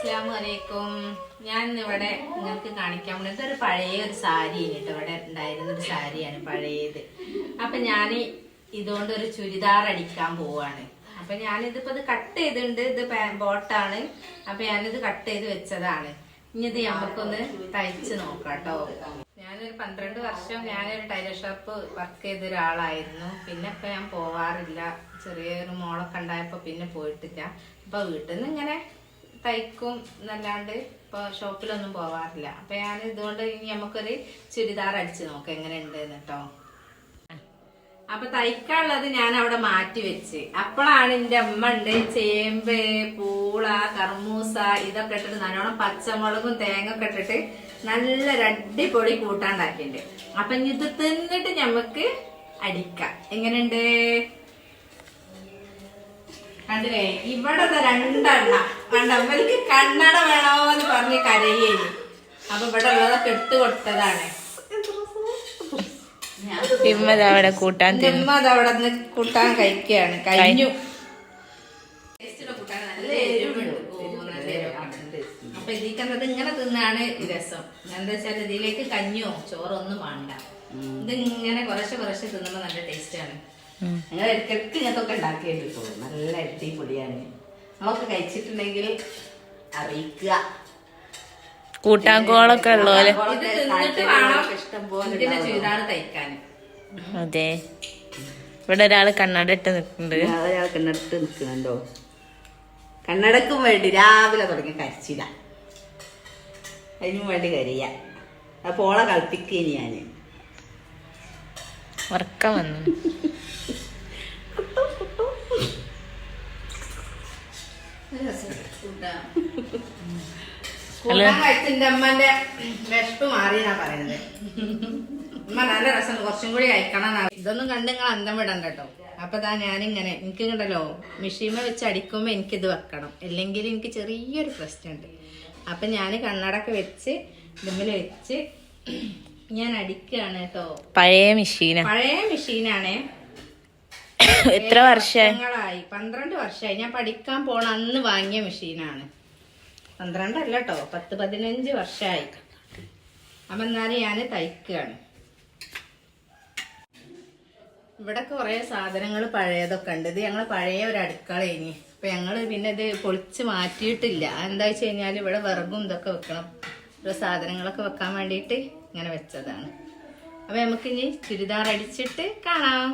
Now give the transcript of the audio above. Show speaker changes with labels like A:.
A: അസ്സലാമു അലൈക്കും. ഞാൻ ഇവിടെ നിങ്ങൾക്ക് കാണിക്കാൻ പോകുന്നത് ഇതൊരു പഴയ ഒരു സാരി കേട്ടോ. ഇവിടെ ഉണ്ടായിരുന്ന ഒരു സാരിയാണ് പഴയത്. അപ്പൊ ഞാൻ ഇതുകൊണ്ട് ഒരു ചുരിദാർ അടിക്കാൻ പോവാണ്. അപ്പൊ ഞാനിതിപ്പോ ഇത് കട്ട് ചെയ്തിട്ടുണ്ട്. ഇത് ബോട്ടാണ്. അപ്പൊ ഞാനിത് കട്ട് ചെയ്ത് വെച്ചതാണ്. ഇനി ഇത് നമുക്കൊന്ന് തയ്ച്ച് നോക്കാട്ടോ. ഞാനൊരു 12 വർഷം ഞാനൊരു ടൈലർ ഷോപ്പ് വർക്ക് ചെയ്ത ഒരാളായിരുന്നു. പിന്നെ ഇപ്പൊ ഞാൻ പോവാറില്ല. ചെറിയൊരു മോളൊക്കെ ഉണ്ടായപ്പോ പിന്നെ പോയിട്ടില്ല. അപ്പൊ വീട്ടിൽ നിന്ന് ഇങ്ങനെ തയ്ക്കും എന്നല്ലാണ്ട് ഇപ്പൊ ഷോപ്പിലൊന്നും പോവാറില്ല. അപ്പൊ ഞാൻ ഇതുകൊണ്ട് ഇനി നമുക്കൊരു ചുരിദാർ അടിച്ച് നോക്കാം എങ്ങനെ ഉണ്ട് കേട്ടോ. അപ്പൊ തയ്ക്കാനുള്ളത് ഞാൻ അവിടെ മാറ്റി വെച്ച്. അപ്പോഴാണ് എന്റെ അമ്മ ഉണ്ട് ചേമ്പ്, പൂള, കർമൂസ ഇതൊക്കെ ഇട്ടിട്ട് നല്ലോണം പച്ചമുളകും തേങ്ങ ഒക്കെ ഇട്ടിട്ട് നല്ലൊരു അടിപൊളി കൂട്ടാണ്ടാക്കിണ്ട്. അപ്പൊ ഇത് തിന്നിട്ട് ഞമ്മക്ക് അടിക്കാം. എങ്ങനെയുണ്ട് കണ്ടില്ലേ? ഇവിടെ 2 കണ്ടമ്മക്ക് കണ്ണട വേണോന്ന് പറഞ്ഞ് കരയേനി. അപ്പൊ ഇവിടെ ഉള്ളതൊക്കെ എടുത്തു കൊടുത്തതാണ്.
B: അവിടെ കൂട്ടാൻ
A: കൂട്ടാൻ കഴിക്കുകയാണ്. കഴിഞ്ഞു. കൂട്ടാൻ നല്ല എരിവുണ്ട്. അപ്പൊ ഇതിക്കുന്നത് ഇങ്ങനെ തിന്നാണ് രസം. എന്താ വെച്ചാൽ ഇതിലേക്ക് കഞ്ഞോ ചോറൊന്നും വേണ്ട. ഇതിങ്ങനെ കുറച്ച് തിന്നുമ്പോ നല്ല ടേസ്റ്റ് ആണ്.
C: ഞങ്ങൾ ഇടയ്ക്കിടയ്ക്ക് ഇങ്ങനത്തൊക്കെ ഉണ്ടാക്കിയിട്ട് നല്ല അടിപൊളിയാണ്. നമ്മളൊക്കെ കഴിച്ചിട്ടുണ്ടെങ്കിൽ അറിയിക്കുക.
B: കൂട്ടാങ്കോളൊക്കെ ഉള്ളോലെ
A: ഇഷ്ടംപോലെ ചുരിദാർ തയ്ക്കാൻ.
B: അതെ, ഇവിടെ ഒരാള് കണ്ണട ഇട്ട് നിൽക്കുന്നുണ്ട്.
C: ഒരാൾ കണ്ണടത്ത് നിൽക്കുന്നുണ്ടോ? കണ്ണടക്കും വേണ്ടി രാവിലെ തുടങ്ങി കരച്ചില്ല. അതിനും വേണ്ടി കരയ. അപ്പൊ ഓളെ കളിപ്പിക്കേനി ഞാന്.
B: ഉറക്കം വന്നു.
A: കൂട്ടാൻ കഴിച്ചെന്റെ അമ്മന്റെ വിശപ്പ് മാറിയെന്നാ പറയുന്നത്. അമ്മ നല്ല രസം, കുറച്ചും കൂടി കഴിക്കണം. ഇതൊന്നും കണ്ട് നിങ്ങൾ അന്തം വിടണ്ട കേട്ടോ. അപ്പൊ ഞാനിങ്ങനെ എനിക്ക് കണ്ടല്ലോ മെഷീമ വെച്ച് അടിക്കുമ്പോ എനിക്കിത് വെക്കണം, അല്ലെങ്കിൽ എനിക്ക് ചെറിയൊരു പ്രശ്നമുണ്ട്. അപ്പൊ ഞാൻ കണ്ണടൊക്കെ വെച്ച് ഇതിമ്മല് വെച്ച് ഞാൻ അടിക്കുകയാണ് കേട്ടോ.
B: പഴയ മെഷീനാണ്. എത്ര വർഷങ്ങളായി?
A: 12 വർഷമായി. ഞാൻ പഠിക്കാൻ പോണ അന്ന് വാങ്ങിയ മെഷീനാണ്. 12 അല്ല കേട്ടോ, 10-15 വർഷമായി. അപ്പൊ എന്നാലും ഞാൻ തയ്ക്കുകയാണ്. ഇവിടെ കുറെ സാധനങ്ങൾ പഴയതൊക്കെ ഉണ്ട്. ഇത് ഞങ്ങൾ പഴയ ഒരു അടുക്കള ഇനി. അപ്പൊ ഞങ്ങള് പിന്നെ ഇത് പൊളിച്ച് മാറ്റിയിട്ടില്ല. എന്താ വെച്ച് കഴിഞ്ഞാൽ ഇവിടെ വിറകും ഇതൊക്കെ വെക്കണം, ഓരോ സാധനങ്ങളൊക്കെ വെക്കാൻ വേണ്ടിയിട്ട് ഇങ്ങനെ വെച്ചതാണ്. അപ്പൊ നമുക്ക് ഇനി ചുരിദാർ അടിച്ചിട്ട് കാണാം.